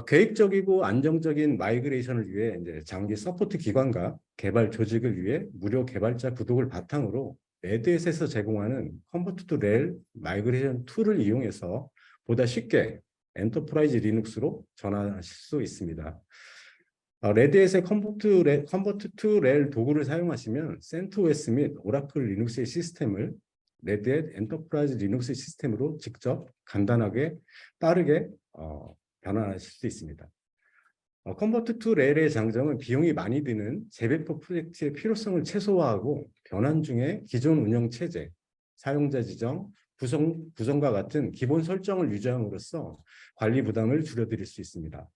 계획적이고 안정적인 마이그레이션을 위해 이제 장기 서포트 기관과 개발 조직을 위해 무료 개발자 구독을 바탕으로 레드햇에서 제공하는 컨버트 투 렐 마이그레이션 툴을 이용해서 보다 쉽게 엔터프라이즈 리눅스로 전환하실 수 있습니다. 레드햇의 컨버트 투 렐 도구를 사용하시면 CentOS 및 오라클 리눅스의 시스템을 레드햇 엔터프라이즈 리눅스 시스템으로 직접 간단하게 빠르게 변환하실 수 있습니다. 컨버트 투 렐의 장점은 비용이 많이 드는 재배포 프로젝트의 필요성을 최소화하고 변환 중에 기존 운영 체제, 사용자 지정, 구성과 같은 기본 설정을 유지함으로써 관리 부담을 줄여드릴 수 있습니다.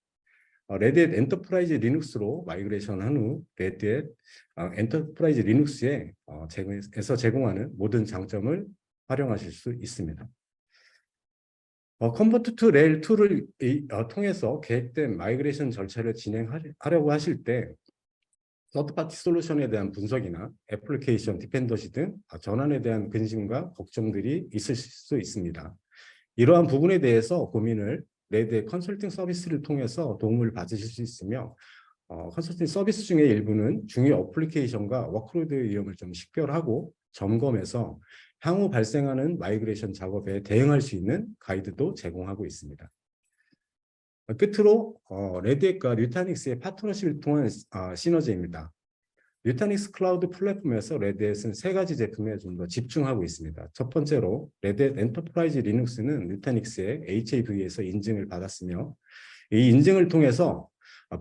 레드햇 엔터프라이즈 리눅스로 마이그레이션 한 후 레드햇 엔터프라이즈 리눅스에서 제공하는 모든 장점을 활용하실 수 있습니다. 컨버트 투 렐 툴을 통해서 계획된 마이그레이션 절차를 진행하려고 하실 때 서드파티 솔루션에 대한 분석이나 애플리케이션 디펜더시 등 전환에 대한 근심과 걱정들이 있을 수 있습니다. 이러한 부분에 대해서 고민을 레드햇 컨설팅 서비스를 통해서 도움을 받으실 수 있으며 컨설팅 서비스 중에 일부는 중요 어플리케이션과 워크로드의 위험을 좀 식별하고 점검해서 향후 발생하는 마이그레이션 작업에 대응할 수 있는 가이드도 제공하고 있습니다. 끝으로 레드햇과 뉴타닉스의 파트너십을 통한 시너지입니다. 뉴타닉스 클라우드 플랫폼에서 레드햇은 세 가지 제품에 좀 더 집중하고 있습니다. 첫 번째로 레드햇 엔터프라이즈 리눅스는 뉴타닉스의 HAV에서 인증을 받았으며 이 인증을 통해서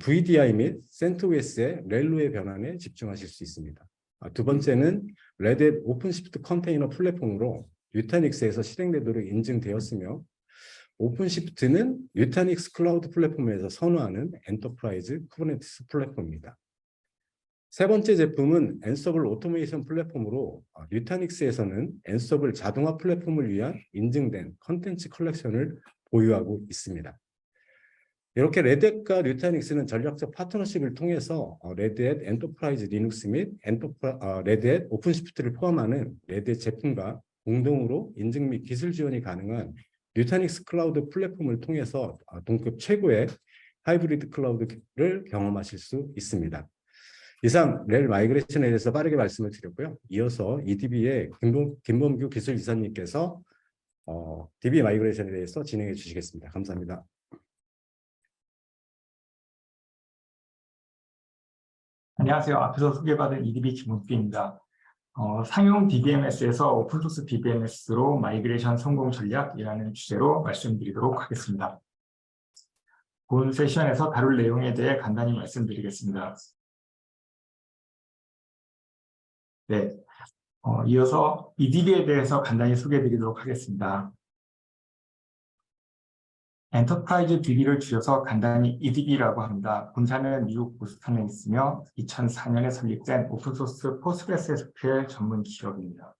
VDI 및 CentOS의 렐로의 변환에 집중하실 수 있습니다. 두 번째는 레드햇 오픈시프트 컨테이너 플랫폼으로 뉴타닉스에서 실행되도록 인증되었으며 오픈시프트는 뉴타닉스 클라우드 플랫폼에서 선호하는 엔터프라이즈 쿠버네티스 플랫폼입니다. 세 번째 제품은 앤서블 오토메이션 플랫폼으로 뉴타닉스에서는 앤서블 자동화 플랫폼을 위한 인증된 컨텐츠 컬렉션을 보유하고 있습니다. 이렇게 레드햇과 뉴타닉스는 전략적 파트너십을 통해서 레드햇 엔터프라이즈 리눅스 및 레드햇 오픈시프트를 포함하는 레드햇 제품과 공동으로 인증 및 기술 지원이 가능한 뉴타닉스 클라우드 플랫폼을 통해서 동급 최고의 하이브리드 클라우드를 경험하실 수 있습니다. 이상 렐 마이그레이션에 대해서 빠르게 말씀을 드렸고요. 이어서 EDB의 김범규 기술이사님께서 DB 마이그레이션에 대해서 진행해 주시겠습니다. 감사합니다. 안녕하세요. 앞에서 소개받은 EDB 김범규입니다. 상용 DBMS에서 오픈소스 DBMS로 마이그레이션 성공 전략이라는 주제로 말씀드리도록 하겠습니다. 본 세션에서 다룰 내용에 대해 간단히 말씀드리겠습니다. 네, 이어서 EDB에 대해서 간단히 소개해드리도록 하겠습니다. 엔터프라이즈 DB를 줄여서 간단히 EDB라고 합니다. 본사는 미국 보스턴에 있으며 2004년에 설립된 오픈소스 포스트그레스 SQL 전문 기업입니다.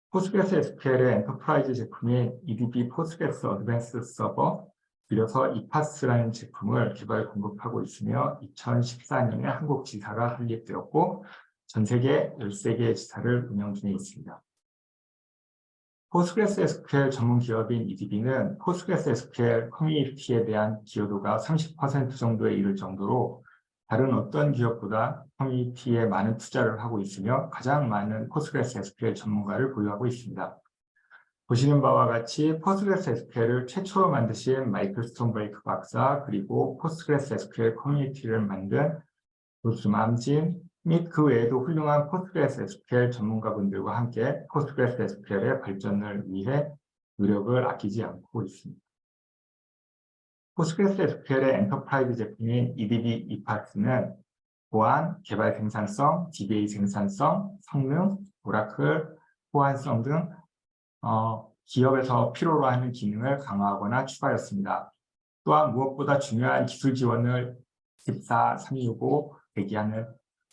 포스트그레스 SQL의 엔터프라이즈 제품인 EDB 포스트그레스 어드밴스 서버, 줄여서 이파스라는 제품을 개발 공급하고 있으며 2014년에 한국 지사가 설립되었고 전 세계 13개의 지사를 운영 중에 있습니다. 포스트그레스 SQL 전문 기업인 EDB는 포스트그레스 SQL 커뮤니티에 대한 기여도가 30% 정도에 이를 정도로 다른 어떤 기업보다 커뮤니티에 많은 투자를 하고 있으며 가장 많은 포스트그레스 SQL 전문가를 보유하고 있습니다. 보시는 바와 같이 포스트그레스 SQL을 최초로 만드신 마이클 스톤브레이크 박사, 그리고 포스트그레스 SQL 커뮤니티를 만든 루스 맘진 및 그 외에도 훌륭한 포스트그레스 SQL 전문가분들과 함께 포스트그레스 SQL의 발전을 위해 노력을 아끼지 않고 있습니다. 포스트그레스 SQL의 엔터프라이즈 제품인 EDB 이파스는 보안, 개발 생산성, DBA 생산성, 성능, 오라클, 호환성 등 기업에서 필요로 하는 기능을 강화하거나 추가했습니다. 또한 무엇보다 중요한 기술 지원을 14, 365 대기하는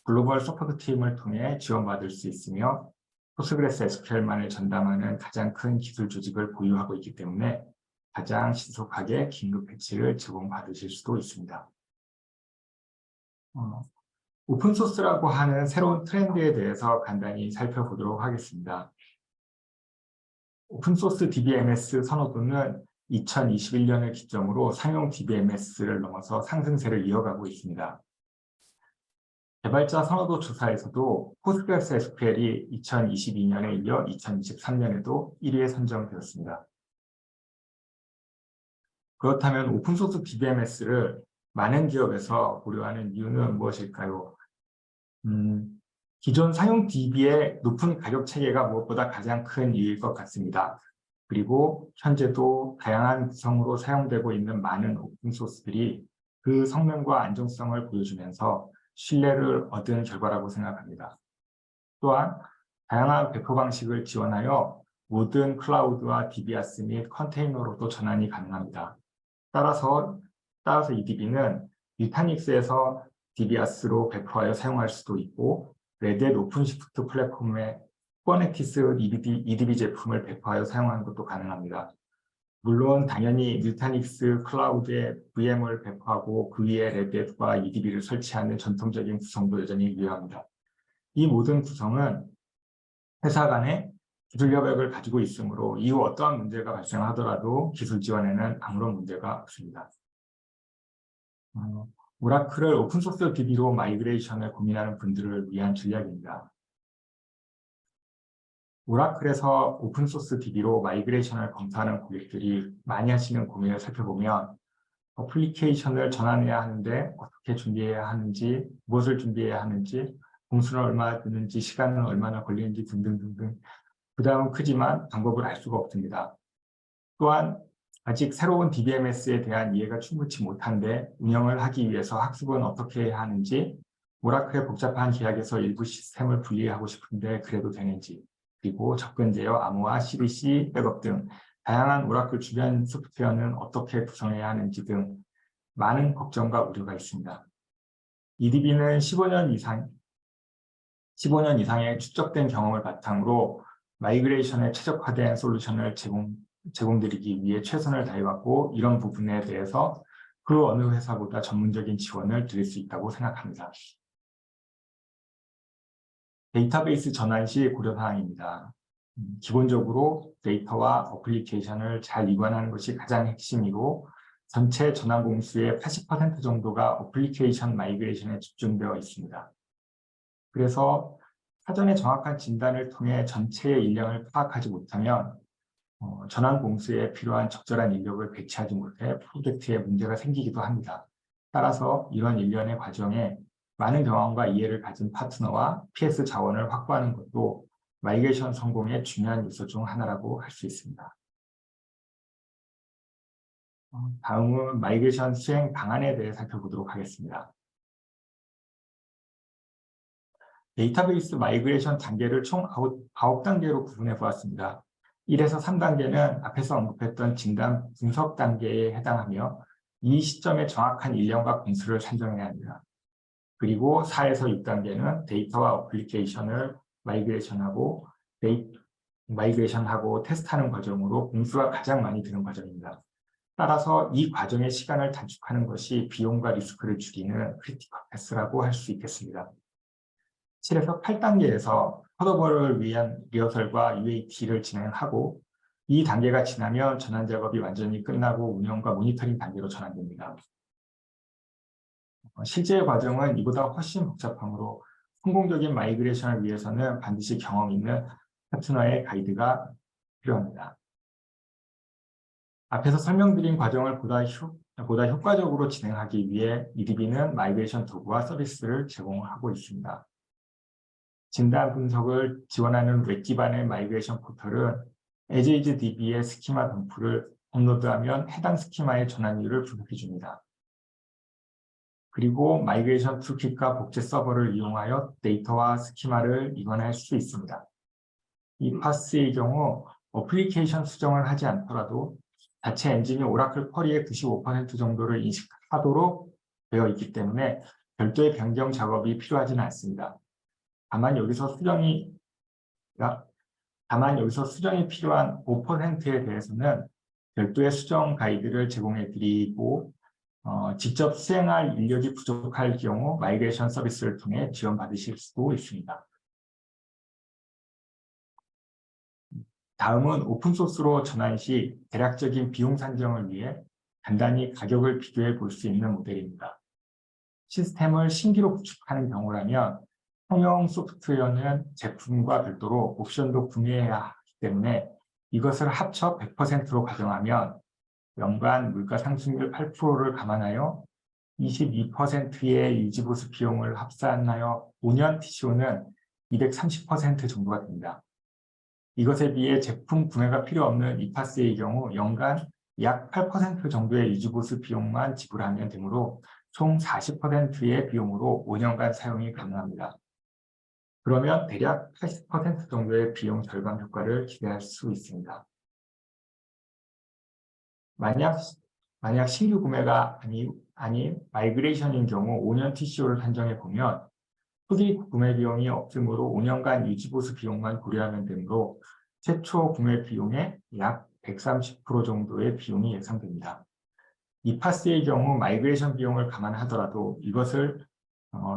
글로벌 서포트 팀을 통해 지원받을 수 있으며 포스트그레스 SQL만을 전담하는 가장 큰 기술 조직을 보유하고 있기 때문에 가장 신속하게 긴급 패치를 제공받으실 수도 있습니다. 오픈소스라고 하는 새로운 트렌드에 대해서 간단히 살펴보도록 하겠습니다. 오픈소스 DBMS 선호도는 2021년을 기점으로 상용 DBMS를 넘어서 상승세를 이어가고 있습니다. 개발자 선호도 조사에서도 포스트그레스 SQL이 2022년에 이어 2023년에도 1위에 선정되었습니다. 그렇다면 오픈소스 DBMS를 많은 기업에서 고려하는 이유는 무엇일까요? 기존 상용 DB의 높은 가격 체계가 무엇보다 가장 큰 이유일 것 같습니다. 그리고 현재도 다양한 구성으로 사용되고 있는 많은 오픈소스들이 그 성능과 안정성을 보여주면서 신뢰를 얻은 결과라고 생각합니다. 또한 다양한 배포 방식을 지원하여 모든 클라우드와 DBaaS 및 컨테이너로도 전환이 가능합니다. 따라서 EDB는 뉴타닉스에서 DBaaS로 배포하여 사용할 수도 있고 레드햇 오픈시프트 플랫폼의 쿠버네티스 EDB 제품을 배포하여 사용하는 것도 가능합니다. 물론 당연히 뉴타닉스 클라우드에 VM을 배포하고 그 위에 레드햇과 EDB를 설치하는 전통적인 구성도 여전히 유효합니다. 이 모든 구성은 회사 간의 기술 협약을 가지고 있으므로 이후 어떠한 문제가 발생하더라도 기술 지원에는 아무런 문제가 없습니다. 오라클을 오픈소스 DB로 마이그레이션을 고민하는 분들을 위한 전략입니다. 오라클에서 오픈소스 DB로 마이그레이션을 검토하는 고객들이 많이 하시는 고민을 살펴보면 어플리케이션을 전환해야 하는데 어떻게 준비해야 하는지, 무엇을 준비해야 하는지, 공수는 얼마나 드는지, 시간은 얼마나 걸리는지 등등등등 부담은 크지만 방법을 알 수가 없습니다. 또한 아직 새로운 DBMS에 대한 이해가 충분치 못한데 운영을 하기 위해서 학습은 어떻게 해야 하는지, 오라클의 복잡한 계약에서 일부 시스템을 분리하고 싶은데 그래도 되는지, 그리고 접근 제어, 암호화, CDC, 백업 등 다양한 오라클 주변 소프트웨어는 어떻게 구성해야 하는지 등 많은 걱정과 우려가 있습니다. EDB는 15년 이상의 축적된 경험을 바탕으로 마이그레이션에 최적화된 솔루션을 제공드리기 위해 최선을 다해왔고 이런 부분에 대해서 그 어느 회사보다 전문적인 지원을 드릴 수 있다고 생각합니다. 데이터베이스 전환 시 고려사항입니다. 기본적으로 데이터와 어플리케이션을 잘 이관하는 것이 가장 핵심이고 전체 전환 공수의 80% 정도가 어플리케이션 마이그레이션에 집중되어 있습니다. 그래서 사전에 정확한 진단을 통해 전체의 인력을 파악하지 못하면 전환 공수에 필요한 적절한 인력을 배치하지 못해 프로젝트에 문제가 생기기도 합니다. 따라서 이런 일련의 과정에 많은 경험과 이해를 가진 파트너와 PS 자원을 확보하는 것도 마이그레이션 성공의 중요한 요소 중 하나라고 할 수 있습니다. 다음은 마이그레이션 수행 방안에 대해 살펴보도록 하겠습니다. 데이터베이스 마이그레이션 단계를 총 9단계로 구분해 보았습니다. 1에서 3단계는 앞에서 언급했던 진단 분석 단계에 해당하며 이 시점에 정확한 인력과 공수를 산정해야 합니다. 그리고 4에서 6단계는 데이터와 어플리케이션을 마이그레이션하고 테스트하는 과정으로 공수가 가장 많이 드는 과정입니다. 따라서 이 과정의 시간을 단축하는 것이 비용과 리스크를 줄이는 크리티컬 패스라고 할 수 있겠습니다. 7에서 8단계에서 컷오버를 위한 리허설과 UAT를 진행하고 이 단계가 지나면 전환 작업이 완전히 끝나고 운영과 모니터링 단계로 전환됩니다. 실제 과정은 이보다 훨씬 복잡하므로 성공적인 마이그레이션을 위해서는 반드시 경험 있는 파트너의 가이드가 필요합니다. 앞에서 설명드린 과정을 보다 효과적으로 진행하기 위해 EDB는 마이그레이션 도구와 서비스를 제공하고 있습니다. 진단 분석을 지원하는 웹 기반의 마이그레이션 포털은 AzazeDB의 스키마 덤프를 업로드하면 해당 스키마의 전환율을 분석해 줍니다. 그리고 마이그레이션 툴킷과 복제 서버를 이용하여 데이터와 스키마를 이관할 수 있습니다. 이 파스의 경우 어플리케이션 수정을 하지 않더라도 자체 엔진이 오라클 쿼리의 95% 정도를 인식하도록 되어 있기 때문에 별도의 변경 작업이 필요하지는 않습니다. 다만 여기서 수정이 필요한 5%에 대해서는 별도의 수정 가이드를 제공해 드리고 직접 수행할 인력이 부족할 경우 마이그레이션 서비스를 통해 지원받으실 수도 있습니다. 다음은 오픈소스로 전환 시 대략적인 비용 산정을 위해 간단히 가격을 비교해 볼 수 있는 모델입니다. 시스템을 신기로 구축하는 경우라면 통용 소프트웨어는 제품과 별도로 옵션도 구매해야 하기 때문에 이것을 합쳐 100%로 가정하면 연간 물가 상승률 8%를 감안하여 22%의 유지보수 비용을 합산하여 5년 TCO는 230% 정도가 됩니다. 이것에 비해 제품 구매가 필요 없는 이파스의 경우 연간 약 8% 정도의 유지보수 비용만 지불하면 되므로 총 40%의 비용으로 5년간 사용이 가능합니다. 그러면 대략 80% 정도의 비용 절감 효과를 기대할 수 있습니다. 만약 신규 구매가 아닌 마이그레이션인 경우 5년 TCO를 산정해 보면 초기 구매 비용이 없으므로 5년간 유지보수 비용만 고려하면 되므로 최초 구매 비용의 약 130% 정도의 비용이 예상됩니다. 이파스의 경우 마이그레이션 비용을 감안하더라도 이것을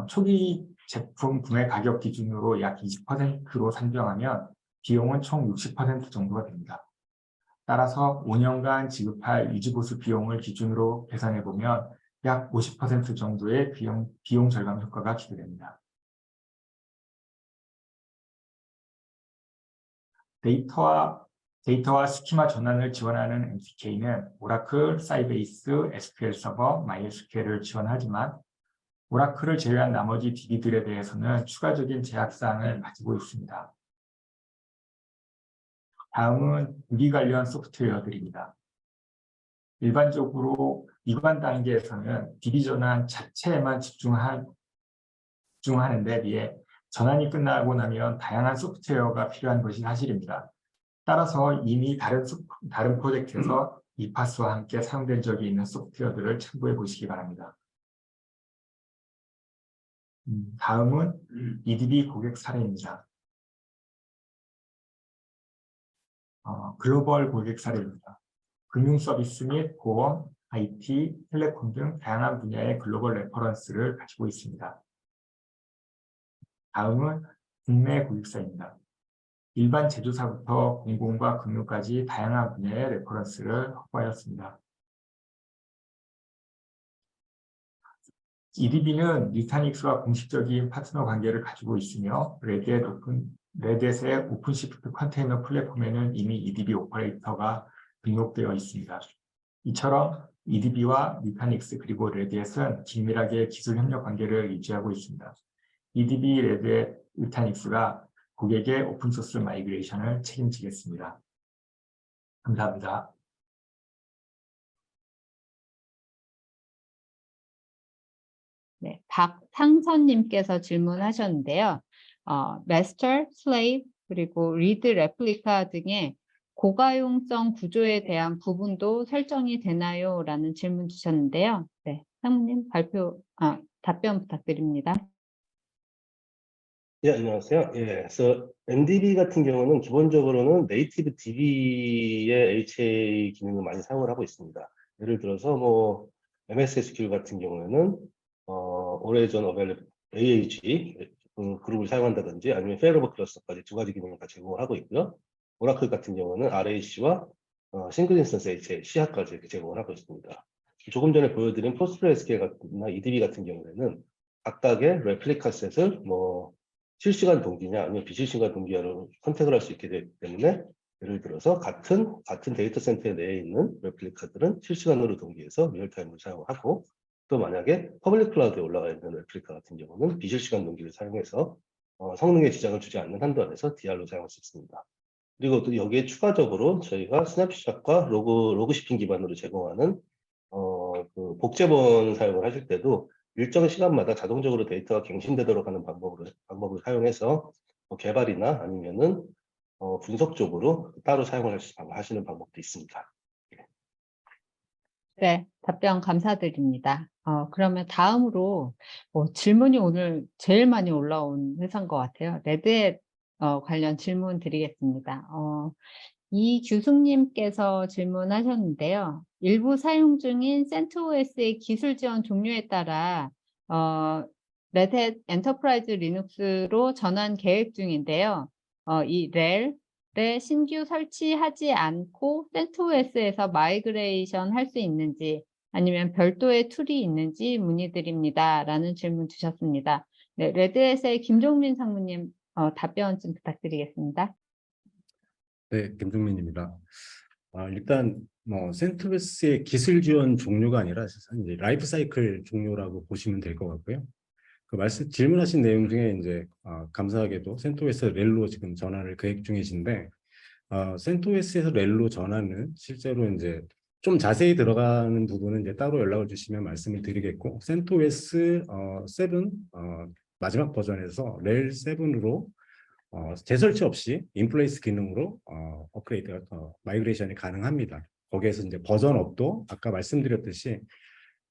초기 제품 구매 가격 기준으로 약 20%로 산정하면 비용은 총 60% 정도가 됩니다. 따라서 5년간 지급할 유지보수 비용을 기준으로 계산해 보면 약 50% 정도의 비용 절감 효과가 기대됩니다. 데이터와 스키마 전환을 지원하는 MCK는 오라클, 사이베이스, SQL 서버, MySQL을 지원하지만 오라클을 제외한 나머지 DB들에 대해서는 추가적인 제약사항을 가지고 있습니다. 다음은 DB 관련 소프트웨어들입니다. 일반적으로 이관 단계에서는 DB 전환 자체에만 집중하는 데 비해 전환이 끝나고 나면 다양한 소프트웨어가 필요한 것이 사실입니다. 따라서 이미 다른 프로젝트에서 이파스와 함께 사용된 적이 있는 소프트웨어들을 참고해 보시기 바랍니다. 다음은 EDB 고객 사례입니다. 글로벌 고객 사례입니다. 금융 서비스 및 보험, IT, 텔레콤 등 다양한 분야의 글로벌 레퍼런스를 가지고 있습니다. 다음은 국내 고객사입니다. 일반 제조사부터 공공과 금융까지 다양한 분야의 레퍼런스를 확보하였습니다. EDB는 뉴타닉스와 공식적인 파트너 관계를 가지고 있으며 레드햇의 오픈시프트 컨테이너 플랫폼에는 이미 EDB 오퍼레이터가 등록되어 있습니다. 이처럼 EDB와 뉴타닉스 그리고 레드햇은 긴밀하게 기술 협력 관계를 유지하고 있습니다. EDB, 레드햇, 뉴타닉스가 고객의 오픈소스 마이그레이션을 책임지겠습니다. 감사합니다. 네, 박상선님께서 질문하셨는데요. 마스터, 슬레이브, 그리고 리드 레플리카 등의 고가용성 구조에 대한 부분도 설정이 되나요? 라는 질문 주셨는데요. 네, 상무님 답변 부탁드립니다. 예, 안녕하세요. 예, 그래서 MDB 같은 경우는 기본적으로는 네이티브 DB의 HA 기능을 많이 사용을 하고 있습니다. 예를 들어서 뭐 MS SQL 같은 경우에는 Origin Available AAG 그룹을 사용한다든지 아니면 Failover 클러스터까지 두 가지 기능을 다 제공을 하고 있고요. 오라클 같은 경우는 RAC와 싱글 인스턴스 HA, C하까지 이렇게 제공을 하고 있습니다. 조금 전에 보여드린 PostgreSQL이나 EDB 같은 경우에는 각각의 레플리카 셋을 뭐 실시간 동기냐 아니면 비실시간 동기냐로 선택을 할 수 있게 되기 때문에 예를 들어서 같은 데이터 센터 내에 있는 레플리카들은 실시간으로 동기해서 리얼타임으로 사용하고 또 만약에 퍼블릭 클라우드에 올라가 있는 레플리카 같은 경우는 비실시간 동기를 사용해서 성능에 지장을 주지 않는 한도 안에서 DR로 사용할 수 있습니다. 그리고 또 여기에 추가적으로 저희가 스냅샷과 로그 시핑 기반으로 제공하는 그 복제본 사용을 하실 때도 일정 시간마다 자동적으로 데이터가 갱신되도록 하는 방법을 사용해서 개발이나 아니면은 분석 쪽으로 따로 하시는 방법도 있습니다. 네, 답변 감사드립니다. 그러면 다음으로 질문이 오늘 제일 많이 올라온 회사인 것 같아요. 레드햇 관련 질문 드리겠습니다. 이규숙님께서 질문하셨는데요. 일부 사용 중인 CentOS의 기술 지원 종류에 따라 레드햇 엔터프라이즈 리눅스로 전환 계획 중인데요. 이 렐에 신규 설치하지 않고 CentOS에서 마이그레이션 할 수 있는지 아니면 별도의 툴이 있는지 문의드립니다. 라는 질문 주셨습니다. 네, 레드햇의 김종민 상무님 답변 좀 부탁드리겠습니다. 네, 김종민입니다. 일단 뭐 센토스의 기술 지원 종류가 아니라 이제 라이프 사이클 종류라고 보시면 될 것 같고요. 그 질문하신 내용 중에 이제 감사하게도 센토스에서 렐로 지금 전환을 계획 중이신데 센토스에서 렐로 전환은 실제로 이제 좀 자세히 들어가는 부분은 이제 따로 연락을 주시면 말씀을 드리겠고 센토스 7 마지막 버전에서 렐 7으로 재설치 없이 인플레이스 기능으로 업그레이드가 마이그레이션이 가능합니다. 거기에서 이제 버전 업도 아까 말씀드렸듯이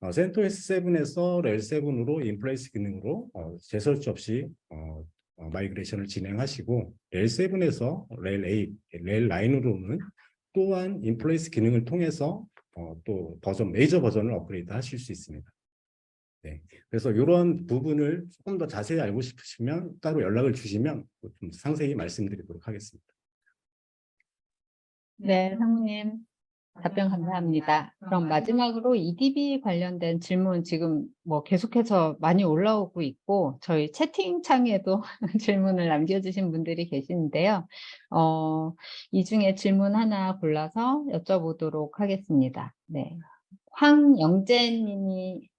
CentOS 7에서 렐 7으로 인플레이스 기능으로 재설치 없이 마이그레이션을 진행하시고 렐 7에서 렐 8, 렐 9으로는 또한 인플레이스 기능을 통해서 또 메이저 버전을 업그레이드 하실 수 있습니다. 네, 그래서 이런 부분을 조금 더 자세히 알고 싶으시면 따로 연락을 주시면 좀 상세히 말씀드리도록 하겠습니다. 네, 상무님 답변 감사합니다. 그럼 마지막으로 EDB 관련된 질문 지금 뭐 계속해서 많이 올라오고 있고 저희 채팅창에도 질문을 남겨주신 분들이 계시는데요. 이 중에 질문 하나 골라서 여쭤보도록 하겠습니다. 네, 황영재님이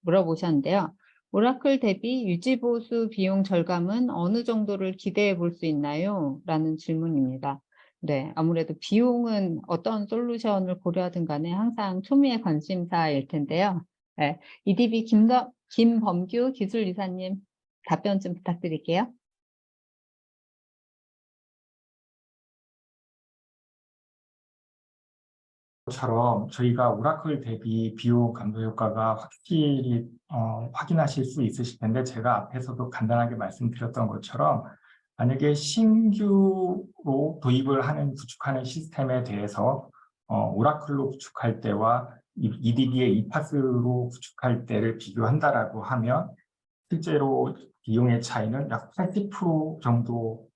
물어보셨는데요. 오라클 대비 유지보수 비용 절감은 어느 정도를 기대해 볼 수 있나요? 라는 질문입니다. 네, 아무래도 비용은 어떤 솔루션을 고려하든 간에 항상 초미의 관심사일 텐데요. 네, EDB 김범규 기술이사님 답변 좀 부탁드릴게요. 처럼 저희가 오라클 대비 비용 감소 효과가 확실히 확인하실 수 있으실 텐데 제가 앞에서도 간단하게 말씀드렸던 것처럼 만약에 신규로 도입을 하는 구축하는 시스템에 대해서 오라클로 구축할 때와 EDB의 이파스로 구축할 때를 비교한다라고 하면 실제로 비용의 차이는 약 80% 정도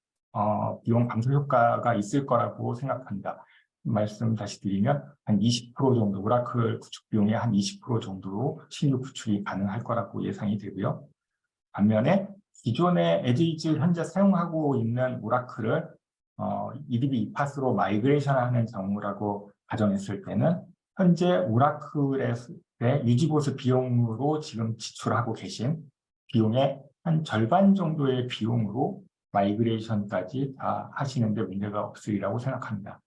비용 감소 효과가 있을 거라고 생각합니다. 말씀 다시 드리면 한 20% 정도 오라클 구축 비용의 한 20% 정도로 신규 구축이 가능할 거라고 예상이 되고요. 반면에 기존의 에즈이즈 현재 사용하고 있는 오라클을 EDB 이파스로 마이그레이션하는 경우라고 가정했을 때는 현재 오라클의 유지보수 비용으로 지금 지출하고 계신 비용의 한 절반 정도의 비용으로 마이그레이션까지 다 하시는데 문제가 없으리라고 생각합니다.